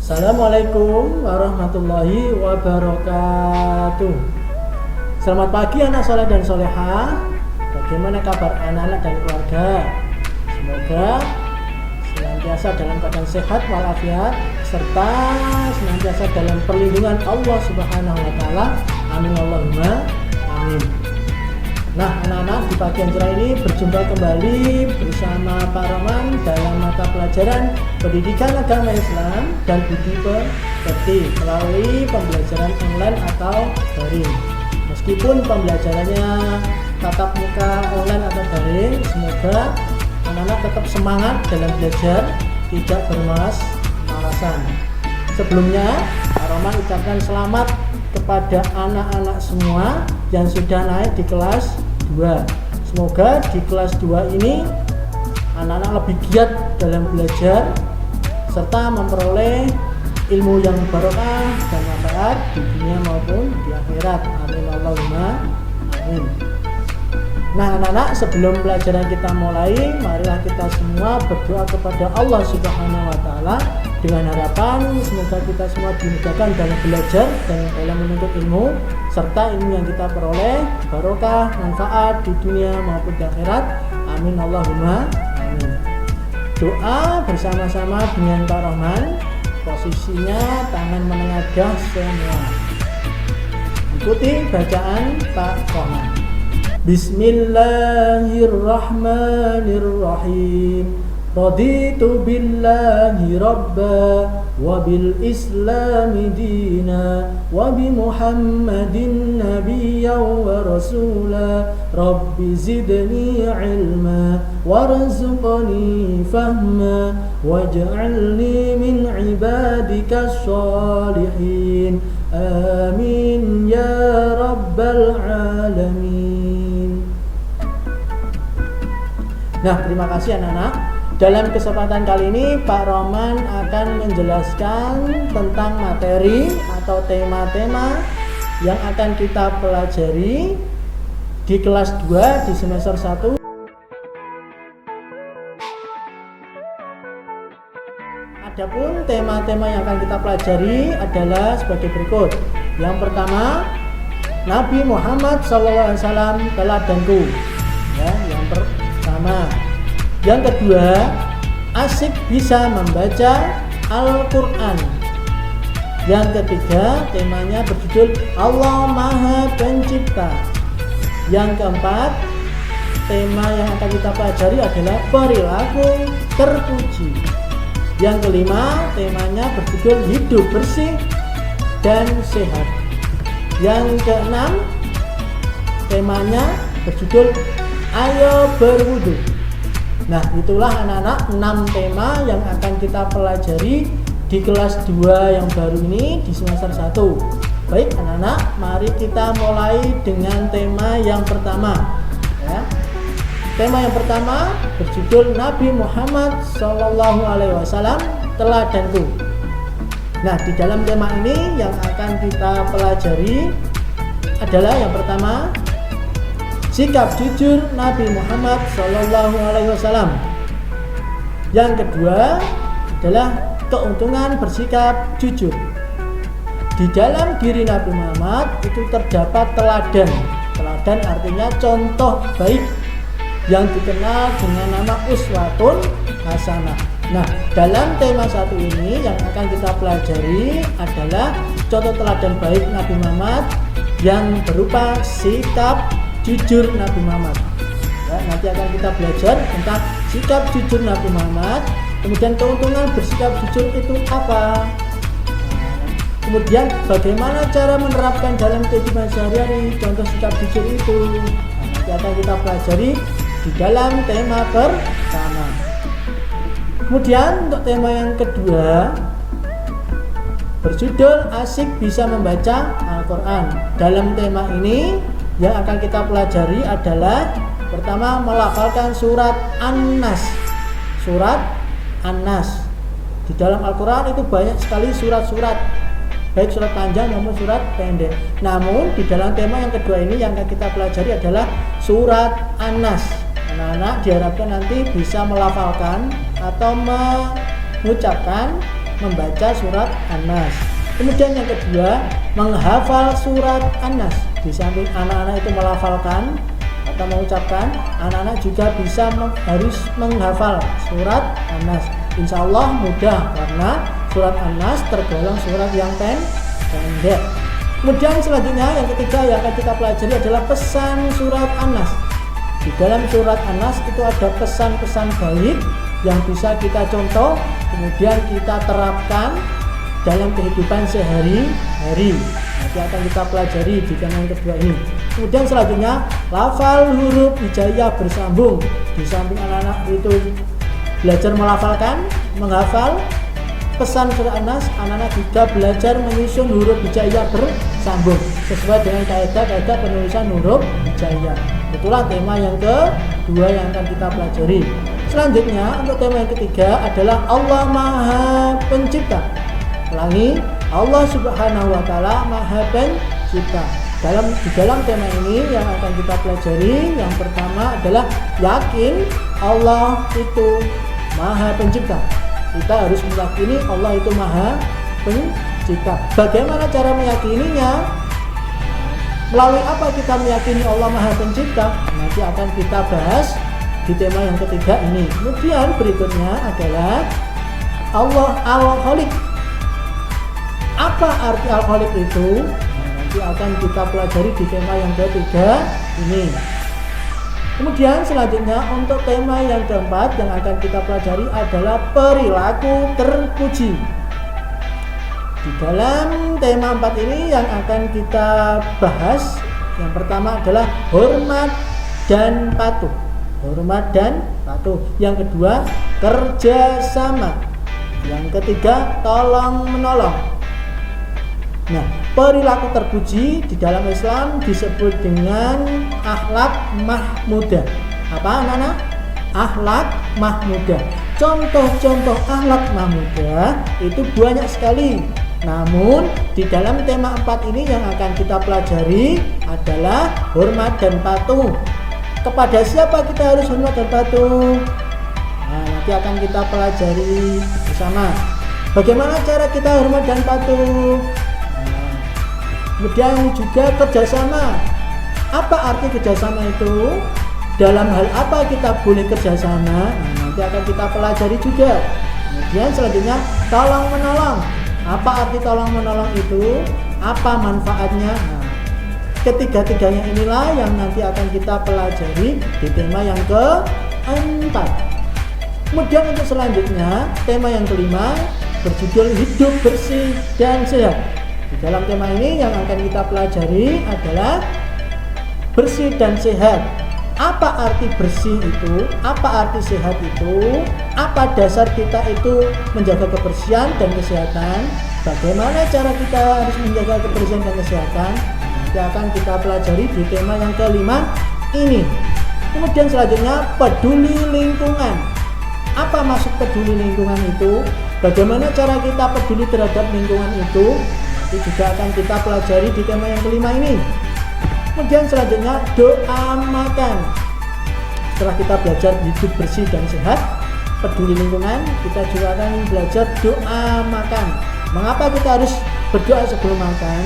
Assalamualaikum warahmatullahi wabarakatuh. Selamat pagi anak soleh dan soleha. Bagaimana kabar anak-anak dan keluarga? Semoga senantiasa dalam keadaan sehat walafiat serta senantiasa dalam perlindungan Allah Subhanahu wa taala. Amin Allahumma amin. Nah, anak-anak, di pagi yang cerah ini berjumpa kembali bersama Pak Roman dalam mata pelajaran Pendidikan Agama Islam dan Budi Pekerti melalui pembelajaran online atau daring. Meskipun pembelajarannya tatap muka online atau daring, semoga anak-anak tetap semangat dalam belajar, tidak bermalas-malasan. Sebelumnya, Pak Roman ucapkan selamat kepada anak-anak semua yang sudah naik di kelas 2. Semoga di kelas 2 ini anak-anak lebih giat dalam belajar serta memperoleh ilmu yang barokah dan manfaat di dunia maupun di akhirat. Amin Allahumma amin. Nah, anak-anak, sebelum pelajaran kita mulai, marilah kita semua berdoa kepada Allah Subhanahu wa taala dengan harapan semoga kita semua dimudahkan dalam belajar dan dalam menuntut ilmu serta ilmu yang kita peroleh barokah manfaat di dunia maupun di akhirat. Amin Allahumma amin. Doa bersama-sama dengan Pak Rahman. Posisinya tangan menengadah semua. Ikuti bacaan Pak Rahman. Bismillahirrahmanirrahim. Raditu billahi rabba wa bil islami dina wa bi muhammadin nabiyyan wa rasula rabbi zidni ilma warzuqni fahma waj'alni min ibadika sholihin amin ya rabbal alamin. Nah, terima kasih anak-anak. Dalam kesempatan kali ini Pak Roman akan menjelaskan tentang materi atau tema-tema yang akan kita pelajari di kelas 2 di semester 1. Adapun tema-tema yang akan kita pelajari adalah sebagai berikut. Yang pertama, Nabi Muhammad SAW teladanku. Ya, yang pertama. Yang kedua, asik bisa membaca Al-Quran. Yang ketiga, temanya berjudul Allah Maha Pencipta. Yang keempat, tema yang akan kita pelajari adalah perilaku terpuji. Yang kelima, temanya berjudul hidup bersih dan sehat. Yang keenam, temanya berjudul ayo berwudu. Nah, itulah anak-anak 6 tema yang akan kita pelajari di kelas 2 yang baru ini di semester 1. Baik anak-anak, mari kita mulai dengan tema yang pertama ya. Tema yang pertama berjudul Nabi Muhammad SAW teladanku. Nah, di dalam tema ini yang akan kita pelajari adalah yang pertama, sikap jujur Nabi Muhammad SAW. Yang kedua adalah keuntungan bersikap jujur. Di dalam diri Nabi Muhammad itu terdapat teladan. Teladan artinya contoh baik yang dikenal dengan nama uswatun hasanah. Nah, dalam tema satu ini yang akan kita pelajari adalah contoh teladan baik Nabi Muhammad yang berupa sikap jujur Nabi Muhammad. Ya, nanti akan kita belajar tentang sikap jujur Nabi Muhammad. Kemudian keuntungan bersikap jujur itu apa? Kemudian bagaimana cara menerapkan dalam kehidupan sehari-hari contoh sikap jujur itu? Nanti akan kita pelajari di dalam tema pertama. Kemudian untuk tema yang kedua berjudul asik bisa membaca Al-Quran. Dalam tema ini yang akan kita pelajari adalah pertama melafalkan surat An-Nas. Surat An-Nas. Di dalam Al-Quran itu banyak sekali surat-surat, baik surat panjang maupun surat pendek. Namun di dalam tema yang kedua ini yang akan kita pelajari adalah surat An-Nas. Anak-anak diharapkan nanti bisa melafalkan atau mengucapkan membaca surat An-Nas. Kemudian yang kedua, menghafal surat An-Nas. Di samping anak-anak itu melafalkan atau mengucapkan, anak-anak juga harus menghafal surat An-Nas. Insya Allah mudah karena surat An-Nas tergolong surat yang pendek. Kemudian selanjutnya yang ketiga yang akan kita pelajari adalah pesan surat An-Nas. Di dalam surat An-Nas itu ada pesan-pesan baik yang bisa kita contoh, kemudian kita terapkan dalam kehidupan sehari-hari. Nanti akan kita pelajari di tema yang kedua ini. Kemudian selanjutnya lafal huruf hijaiyah bersambung. Di samping anak-anak itu belajar melafalkan, menghafal pesan surat An-Nas, anak-anak juga belajar menyusun huruf hijaiyah bersambung sesuai dengan kaidah-kaidah penulisan huruf hijaiyah. Itulah tema yang kedua yang akan kita pelajari. Selanjutnya untuk tema yang ketiga adalah Allah Maha Pencipta. Ulangi, Allah Subhanahu wa Ta'ala Maha Pencipta. Di dalam tema ini yang akan kita pelajari, yang pertama adalah yakin Allah itu Maha Pencipta. Kita harus meyakini Allah itu Maha Pencipta. Bagaimana cara meyakininya? Melalui apa kita meyakini Allah Maha Pencipta? Nanti akan kita bahas di tema yang ketiga ini. Kemudian berikutnya adalah Allah Al-Khaliq. Apa arti Al-Khaliq itu? Nanti akan kita pelajari di tema yang ketiga ini. Kemudian selanjutnya untuk tema yang keempat yang akan kita pelajari adalah perilaku terpuji. Di dalam tema 4 ini yang akan kita bahas, yang pertama adalah hormat dan patuh. Hormat dan patuh. Yang kedua, kerjasama. Yang ketiga, tolong menolong. Nah, perilaku terpuji di dalam Islam disebut dengan akhlak mahmudah. Apa anak-anak? Akhlak mahmudah. Contoh-contoh akhlak mahmudah itu banyak sekali. Namun di dalam tema 4 ini yang akan kita pelajari adalah hormat dan patuh. Kepada siapa kita harus hormat dan patuh? Nah, nanti akan kita pelajari bersama. Bagaimana cara kita hormat dan patuh? Kemudian juga kerjasama. Apa arti kerjasama itu? Dalam hal apa kita boleh kerjasama? Nah, nanti akan kita pelajari juga. Kemudian selanjutnya tolong menolong. Apa arti tolong menolong itu? Apa manfaatnya? Nah, ketiga-tiganya inilah yang nanti akan kita pelajari di tema yang keempat. Kemudian untuk selanjutnya tema yang kelima berjudul hidup bersih dan sehat. Di dalam tema ini yang akan kita pelajari adalah bersih dan sehat. Apa arti bersih itu? Apa arti sehat itu? Apa dasar kita itu menjaga kebersihan dan kesehatan? Bagaimana cara kita harus menjaga kebersihan dan kesehatan? Nanti akan kita pelajari di tema yang kelima ini. Kemudian selanjutnya peduli lingkungan. Apa maksud peduli lingkungan itu? Bagaimana cara kita peduli terhadap lingkungan itu? Itu juga akan kita pelajari di tema yang kelima ini. Kemudian selanjutnya doa makan. Setelah kita belajar hidup bersih dan sehat, peduli lingkungan, kita juga akan belajar doa makan. Mengapa kita harus berdoa sebelum makan?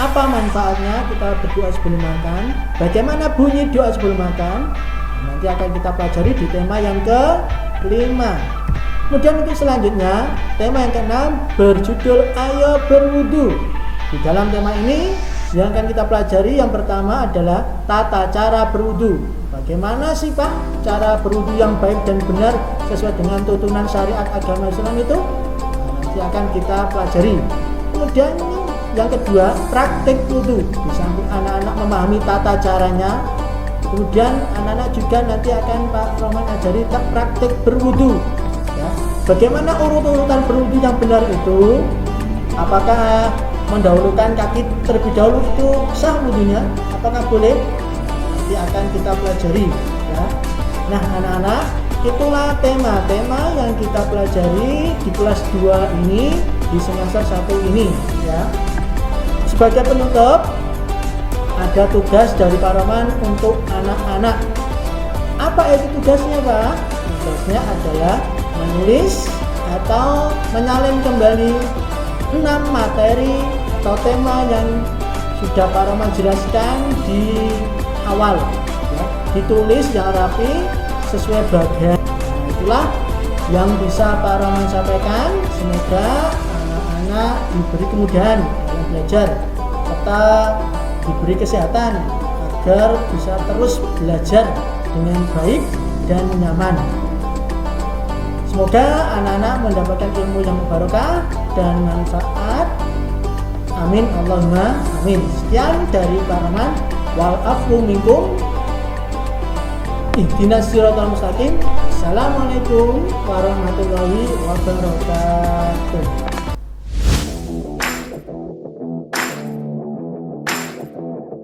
Apa manfaatnya kita berdoa sebelum makan? Bagaimana bunyi doa sebelum makan? Nanti akan kita pelajari di tema yang kelima. Kemudian untuk selanjutnya tema yang keenam berjudul Ayo Berwudu. Di dalam tema ini yang akan kita pelajari yang pertama adalah tata cara berwudu. Bagaimana sih Pak cara berwudu yang baik dan benar sesuai dengan tuntunan syariat agama Islam itu? Nanti akan kita pelajari. Kemudian yang kedua praktik wudu. Di samping anak-anak memahami tata caranya, kemudian anak-anak juga nanti akan Pak Roman ajari praktik berwudu. Bagaimana urut-urutan berwudu yang benar itu? Apakah mendahulukan kaki terlebih dahulu itu sah wudunya? Apakah boleh? Nanti akan kita pelajari ya. Nah anak-anak, itulah tema-tema yang kita pelajari di kelas 2 ini, di semester 1 ini ya. Sebagai penutup, ada tugas dari Pak Roman untuk anak-anak. Apa itu tugasnya Pak? Tugasnya adalah menulis atau menyalin kembali 6 materi atau tema yang sudah Pak Rahman jelaskan di awal ya. Ditulis yang rapi sesuai bagian. Nah, itulah yang bisa Pak Rahman sampaikan. Semoga anak-anak diberi kemudahan dalam belajar serta diberi kesehatan agar bisa terus belajar dengan baik dan nyaman. Semoga anak-anak mendapatkan ilmu yang barokah dan manfaat. Amin Allahumma amin. Sekian dari Pak Rahman. Wal afu minkum. Ihdinas siratal mustaqim. Assalamualaikum warahmatullahi wabarakatuh.